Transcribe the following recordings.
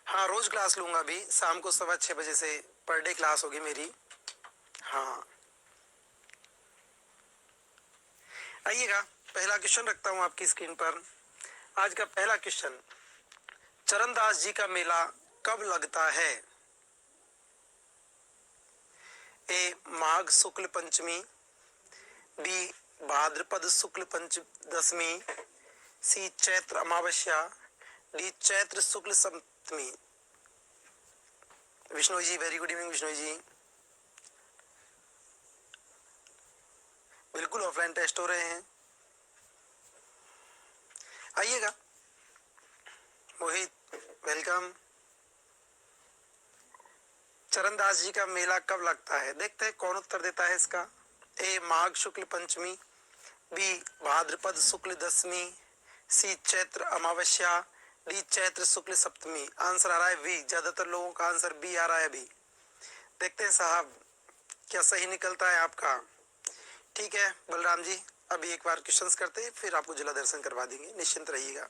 हाँ, रोज क्लास लूंगा। अभी शाम को 6:15 से पर डे क्लास होगी मेरी। हाँ, आइएगा। पहला क्वेश्चन रखता हूँ आपकी स्क्रीन पर। आज का पहला क्वेश्चन, चरणदास जी का मेला कब लगता है? ए माघ शुक्ल पंचमी, बी भाद्रपद शुक्ल पंचदशमी, सी चैत्र अमावस्या, डी चैत्र शुक्ल सप्तमी। Vishnu ji, very good evening Vishnu ji. बिल्कुल ऑफलाइन टेस्ट हो रहे हैं, आइएगा। मोहित, वेलकम। चरणदास जी का मेला कब लगता है? देखते हैं कौन उत्तर देता है इसका। ए माघ शुक्ल पंचमी, बी भाद्रपद शुक्ल दशमी, सी चैत्र अमावस्या, डी चैत्र शुक्ल सप्तमी। आंसर आ रहा है बी। ज्यादातर लोगों का आंसर बी आ रहा है अभी। देखते हैं साहब क्या सही निकलता है आपका। ठीक है बलराम जी, अभी एक बार क्वेश्चंस करते हैं, फिर आपको जिला दर्शन करवा देंगे, निश्चिंत रहिएगा।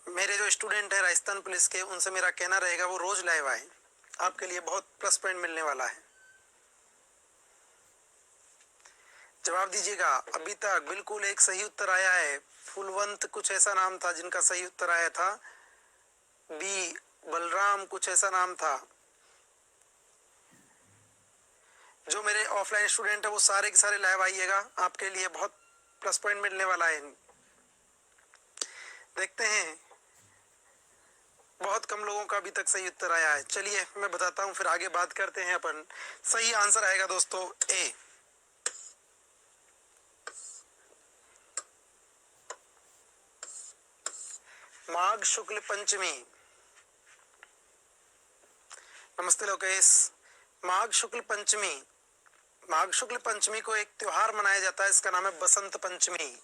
मेरे जो स्टूडेंट है राजस्थान पुलिस के, उनसे मेरा कहना रहेगा वो रोज लाइव आए, आपके लिए बहुत प्लस पॉइंट मिलने वाला है। जवाब दीजिएगा। अभी तक बिल्कुल एक सही उत्तर आया है। फुलवंत कुछ ऐसा नाम था जिनका सही उत्तर आया था। बी बलराम कुछ ऐसा नाम था। जो मेरे ऑफलाइन स्टूडेंट है वो सारे के सारे लाइव आइएगा, आपके लिए बहुत प्लस पॉइंट मिलने वाला है। देखते हैं, बहुत कम लोगों का अभी तक सही उत्तर आया है। चलिए मैं बताता हूं, फिर आगे बात करते हैं अपन। सही आंसर आएगा दोस्तों ए। माघ शुक्ल पंचमी। नमस्ते लोकेश। माघ शुक्ल पंचमी, माघ शुक्ल पंचमी को एक त्योहार मनाया जाता है, इसका नाम है बसंत पंचमी।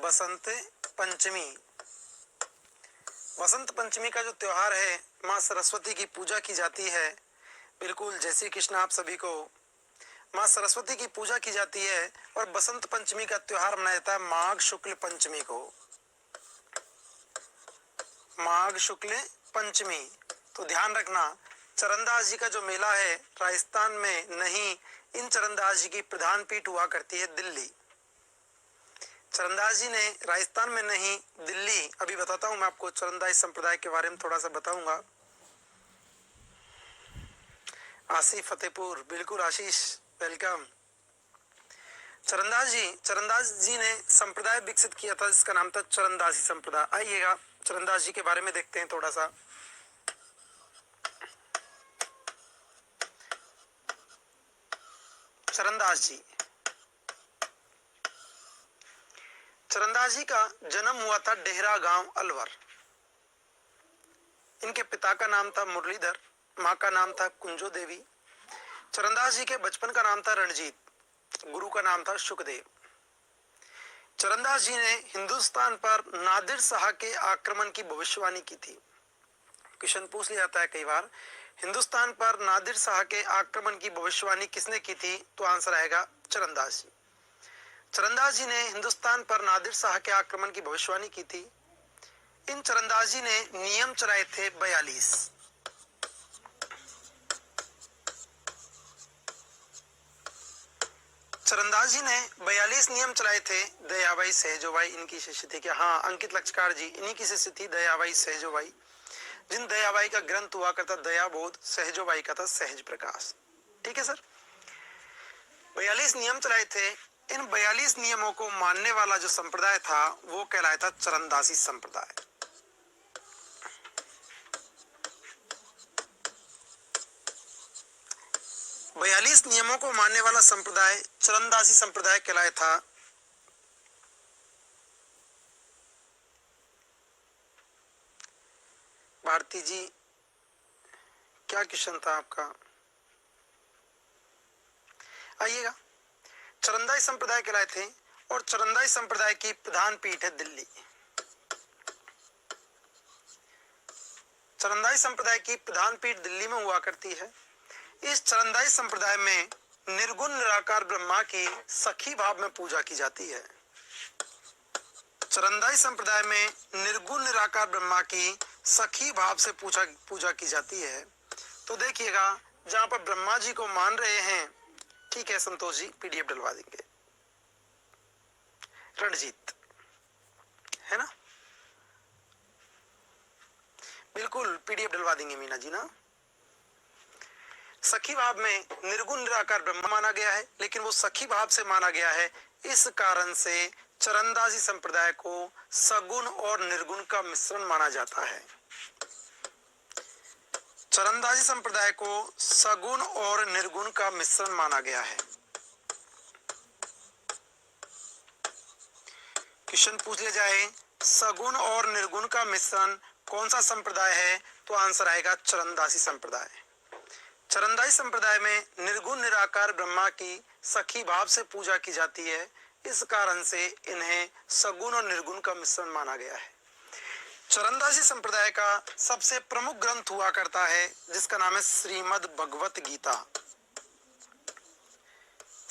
बसंत पंचमी। बसंत पंचमी का जो त्योहार है, माँ सरस्वती की पूजा की जाती है। बिल्कुल, जय श्री कृष्ण आप सभी को। माँ सरस्वती की पूजा की जाती है और बसंत पंचमी का त्योहार मनाया जाता है माघ शुक्ल पंचमी को। माघ शुक्ल पंचमी। तो ध्यान रखना, चरणदास जी का जो मेला है राजस्थान में नहीं, इन चरणदास जी की प्रधान पीठ हुआ करती है दिल्ली। चरणदास जी ने राजस्थान में नहीं, दिल्ली। अभी बताता हूं मैं आपको चरणदास संप्रदाय के बारे में थोड़ा सा बताऊंगा। आसिफ फतेहपुर, बिल्कुल आशीष, वेलकम। चरणदास जी ने संप्रदाय विकसित किया था जिसका नाम था चरणदासी संप्रदाय। आइएगा चरणदास जी के बारे में देखते हैं थोड़ा सा। चरणदास जी, चरणदास जी का जन्म हुआ था डेहरा गांव अलवर। इनके पिता का नाम था मुरलीधर, माँ का नाम था कुंजो देवी। चरणदास जी के बचपन का नाम था रणजीत, गुरु का नाम था सुखदेव। चरणदास जी ने हिंदुस्तान पर नादिर शाह के आक्रमण की भविष्यवाणी की थी। क्वेश्चन पूछ लिया जाता है कई बार, हिंदुस्तान पर नादिर शाह के आक्रमण की भविष्यवाणी किसने की थी? तो आंसर आएगा चरणदास जी। चरणदास जी ने हिंदुस्तान पर नादिर शाह के आक्रमण की भविष्यवाणी की थी। इन चरणदास जी ने नियम चलाए थे 42। चरणदास जी ने 42 नियम चलाए थे। दयाबाई सहजोबाई इनकी शिष्य थी क्या? हाँ, अंकित लक्षकार जी इन्हीं की शिष्य थी दयाबाई सहजोबाई। जिन दयाबाई का ग्रंथ हुआ करता दया बोध, सहजोबाई का था सहज प्रकाश। ठीक है सर। 42 नियम चलाए थे। इन 42 नियमों को मानने वाला जो संप्रदाय था वो कहलाया था चरणदासी संप्रदाय। बयालीस नियमों को मानने वाला संप्रदाय चरणदासी संप्रदाय कहलाया था। भारती जी, क्या क्वेश्चन था आपका? आइएगा। चरणदासी संप्रदाय कहलाए थे और चरणदासी संप्रदाय की प्रधान पीठ है दिल्ली। चरणदासी संप्रदाय की प्रधान पीठ दिल्ली में हुआ करती है। इस चरणदासी संप्रदाय में निर्गुण निराकार ब्रह्मा की सखी भाव में पूजा की जाती है। चरंदाई संप्रदाय में निर्गुण निराकार ब्रह्मा की सखी भाव से पूजा की जाती है। तो देखिएगा, जहां पर ब्रह्मा जी को मान रहे हैं, ठीक है संतोष जी, पीडीएफ डलवा देंगे। रणजीत है ना, बिल्कुल पीडीएफ डलवा देंगे मीना जी ना। सखी भाव में निर्गुण निराकार ब्रह्म माना गया है, लेकिन वो सखी भाव से माना गया है, इस कारण से चरंदाजी संप्रदाय को सगुण और निर्गुण का मिश्रण माना जाता है। चरंदाजी संप्रदाय को सगुण और निर्गुण का मिश्रण माना गया है। क्वेश्चन पूछ लिया जाए, सगुण और निर्गुण का मिश्रण कौन सा संप्रदाय है, तो आंसर आएगा चरंदासी संप्रदाय। चरंदाई संप्रदाय में निर्गुण निराकार ब्रह्मा की सखी भाव से पूजा की जाती है, इस कारण से इन्हें सगुण और निर्गुण का मिश्रण माना गया है। चरंदासी संप्रदाय का सबसे प्रमुख ग्रंथ हुआ करता है, जिसका नाम है श्रीमद् भगवत गीता।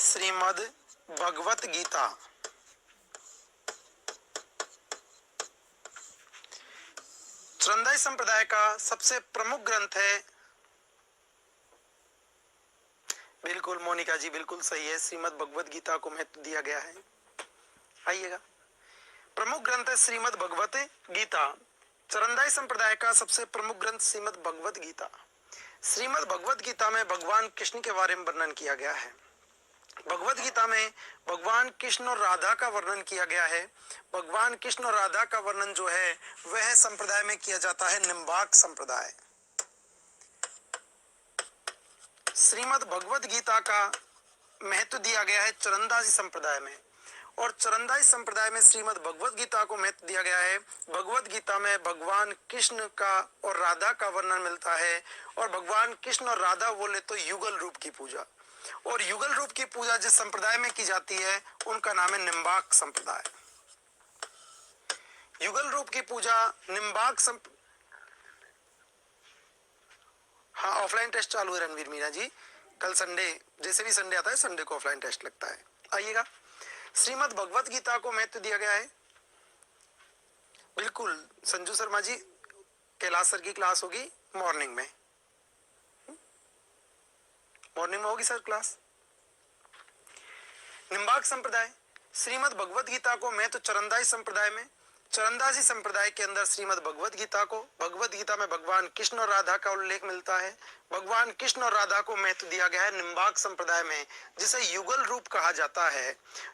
श्रीमद् भगवत गीता चरंदाई संप्रदाय का सबसे प्रमुख ग्रंथ है। बिल्कुल मोनिका जी, बिल्कुल सही है, श्रीमद् भगवत गीता को महत्व दिया गया है। आइएगा, प्रमुख ग्रंथ है श्रीमद् भगवत गीता। चरंदाई संप्रदाय का सबसे प्रमुख ग्रंथ श्रीमद् भगवत गीता। श्रीमद् भगवत गीता में भगवान कृष्ण के बारे में वर्णन किया गया है। भगवत गीता में भगवान कृष्ण और राधा का वर्णन किया गया है। भगवान कृष्ण और राधा का वर्णन जो है वह संप्रदाय में किया जाता है निम्बार्क संप्रदाय। श्रीमद् भगवत गीता का महत्व दिया गया है चरंदासी संप्रदाय में, और चरंदाई संप्रदाय में श्रीमद् भगवत गीता को महत्व दिया गया है। भगवत गीता में भगवान कृष्ण का और राधा का वर्णन मिलता है, और भगवान कृष्ण और राधा बोले तो युगल रूप की पूजा, और युगल रूप की पूजा जिस संप्रदाय में की जाती है उनका नाम है निम्बार्क संप्रदाय। युगल रूप की पूजा निम्बार्क हाँ, ऑफलाइन टेस्ट चालू है रणवीर मीना जी, कल संडे, जैसे भी संडे आता है संडे को ऑफलाइन टेस्ट लगता है। आइएगा, श्रीमद् भगवत गीता को महत्व दिया गया है। बिल्कुल संजू शर्मा जी, कैलाश सर की क्लास होगी मॉर्निंग में, मॉर्निंग में होगी सर क्लास। निम्बार्क संप्रदाय, श्रीमद् भगवत गीता को महत्व चरंदाई संप्रदाय में, चरंदासी संप्रदाय के अंदर श्रीमद् भगवत गीता को, भगवत गीता में भगवान कृष्ण और राधा का उल्लेख मिलता है। भगवान कृष्ण और राधा को महत्व दिया गया है निम्बार्क संप्रदाय में, जिसे युगल रूप कहा जाता है।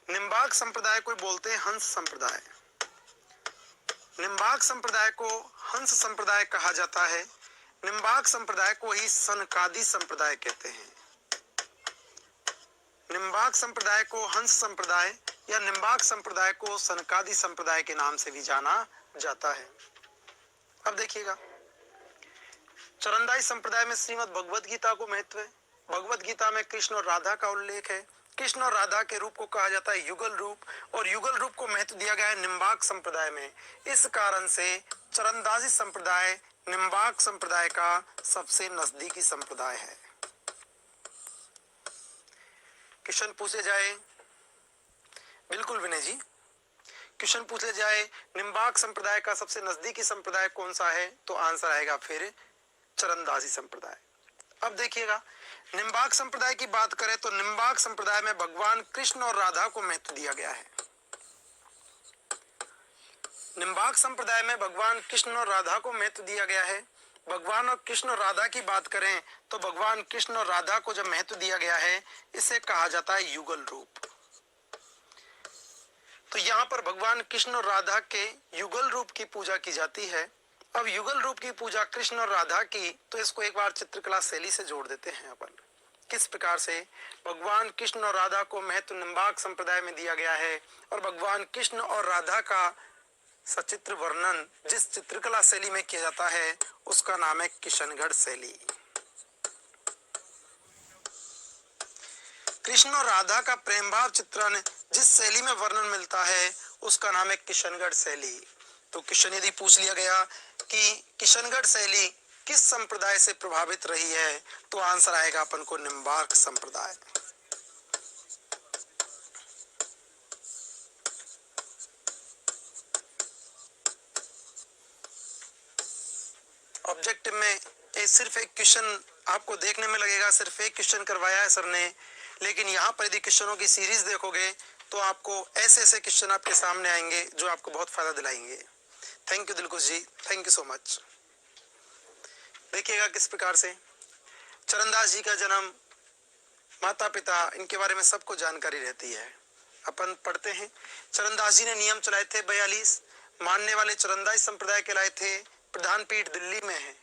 निम्बार्क संप्रदाय को बोलते हैं हंस संप्रदाय। निम्बार्क संप्रदाय को हंस संप्रदाय कहा जाता है। निम्बार्क संप्रदाय को ही सनकादि संप्रदाय कहते हैं। निम्बार्क संप्रदाय को हंस संप्रदाय या निम्बार्क संप्रदाय को सनकादि संप्रदाय के नाम से भी जाना जाता है। अब देखिएगा, चरंदाई संप्रदाय में श्रीमद् भगवत गीता को महत्व है। भगवत गीता में कृष्ण और राधा का उल्लेख है। कृष्ण और राधा के रूप को कहा जाता है युगल रूप, और युगल रूप को महत्व दिया गया है निम्बार्क संप्रदाय में। इस कारण से चरंदासी संप्रदाय निम्बार्क संप्रदाय का सबसे नजदीकी संप्रदाय है। क्वेश्चन पूछे जाए, बिल्कुल विनय जी, क्वेश्चन पूछे जाए निम्बार्क संप्रदाय का सबसे नजदीकी संप्रदाय कौन सा है, तो आंसर आएगा फिर चरंदासी संप्रदाय। अब देखिएगा, निम्बार्क संप्रदाय की बात करें तो निम्बार्क संप्रदाय में भगवान कृष्ण और राधा को महत्व दिया गया है। निम्बार्क संप्रदाय में भगवान कृष्ण और राधा को महत्व दिया गया है। भगवान और कृष्ण और राधा की बात करें तो भगवान कृष्ण और राधा को जब महत्व दिया गया है, इसे कहा जाता है युगल रूप। तो यहाँ पर भगवान कृष्ण और राधा के युगल रूप की पूजा की जाती है। अब युगल रूप की पूजा कृष्ण और राधा की, तो इसको एक बार चित्रकला शैली से जोड़ देते हैं अपन। किस प्रकार से भगवान कृष्ण और राधा को महत्व निम्बार्क संप्रदाय में दिया गया है, और भगवान कृष्ण और राधा का सचित्र वर्णन जिस चित्रकला शैली में किया जाता है उसका नाम है किशनगढ़ शैली। कृष्ण और राधा का प्रेम भाव चित्रण जिस शैली में वर्णन मिलता है उसका नाम है किशनगढ़ शैली। तो क्वेश्चन यदि पूछ लिया गया कि किशनगढ़ शैली किस संप्रदाय से प्रभावित रही है, तो आंसर आएगा अपन को निम्बार्क संप्रदाय। ऑब्जेक्टिव में सिर्फ एक क्वेश्चन आपको देखने में लगेगा, सिर्फ एक क्वेश्चन करवाया है सर ने, लेकिन यहाँ पर यदि क्वेश्चनों की सीरीज देखोगे तो आपको ऐसे ऐसे क्वेश्चन आपके सामने आएंगे जो आपको बहुत फायदा दिलाएंगे। Thank you Dilkush ji, thank you so much. देखिएगा किस प्रकार से चरणदास जी का जन्म, माता पिता, इनके बारे में सबको जानकारी रहती है। अपन पढ़ते हैं, चरणदास जी ने नियम चलाए थे 42, मानने वाले चरणदास संप्रदाय कहलाए थे। प्रधान पीठ दिल्ली में है।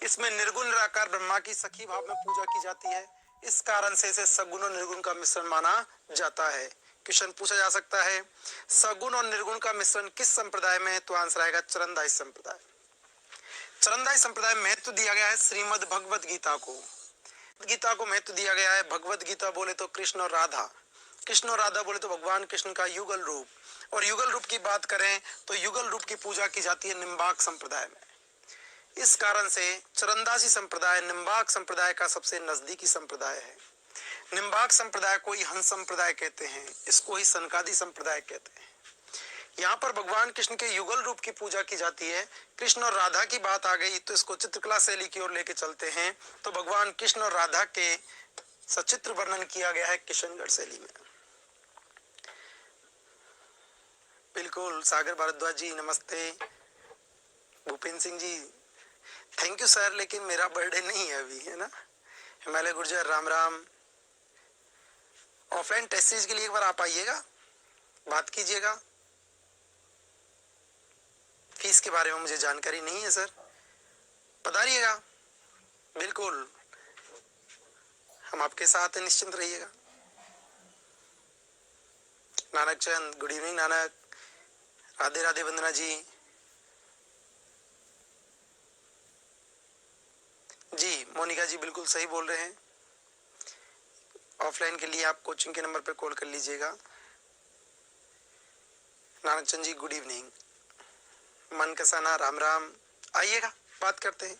इसमें निर्गुण निराकार ब्रह्मा की सखी भाव में पूजा की जाती है। इस कारण से इसे सगुण और निर्गुण का मिश्रण माना जाता है। क्वेश्चन पूछा जा सकता है, सगुण और निर्गुण का मिश्रण किस संप्रदाय में है? तो आंसर आएगा चरणदास संप्रदाय। चरणदास संप्रदाय में महत्व दिया गया है श्रीमद् भगवत गीता को। गीता को महत्व दिया गया है। भगवत गीता बोले तो कृष्ण और राधा, कृष्ण और राधा बोले तो भगवान कृष्ण का युगल रूप, और युगल रूप की बात करें तो युगल रूप की पूजा की जाती है निम्बार्क संप्रदाय में। इस कारण से चरणदासी संप्रदाय निम्बार्क संप्रदाय का सबसे नजदीकी संप्रदाय है। निम्बार्क संप्रदाय को ही हंस संप्रदाय कहते हैं, इसको ही सनकादि संप्रदाय कहते हैं। यहाँ पर भगवान कृष्ण के युगल रूप की पूजा की जाती है। कृष्ण और राधा की बात आ गई तो इसको चित्रकला शैली की ओर लेके चलते हैं, तो भगवान कृष्ण और राधा के सचित्र वर्णन किया गया है किशनगढ़ शैली में। बिल्कुल, सागर भारद्वाज जी नमस्ते। Bhupendra Singh ji thank you sir, लेकिन मेरा बर्थडे नहीं है अभी, है ना। हिमालय गुर्जर राम राम। ऑफलाइन टेस्ट सीरीज के लिए एक बार आप आइएगा, बात कीजिएगा। फीस के बारे में मुझे जानकारी नहीं है सर, पधारिएगा, बिल्कुल हम आपके साथ हैं, निश्चिंत रहिएगा। नानक चंद गुड इवनिंग नानक, राधे राधे वंदना जी। जी मोनिका जी बिल्कुल सही बोल रहे हैं। ऑफलाइन के लिए आप कोचिंग के नंबर पर कॉल कर लीजिएगा। Nanak Chand ji good evening. मन कसाना राम राम, आइएगा बात करते हैं।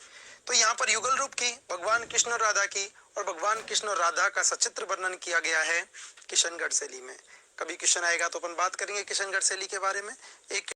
तो यहाँ पर युगल रूप की भगवान कृष्ण और राधा की, और भगवान कृष्ण और राधा का सचित्र वर्णन किया गया है किशनगढ़ शैली में। कभी क्वेश्चन आएगा तो अपन बात करेंगे किशनगढ़ शैली के बारे में। एक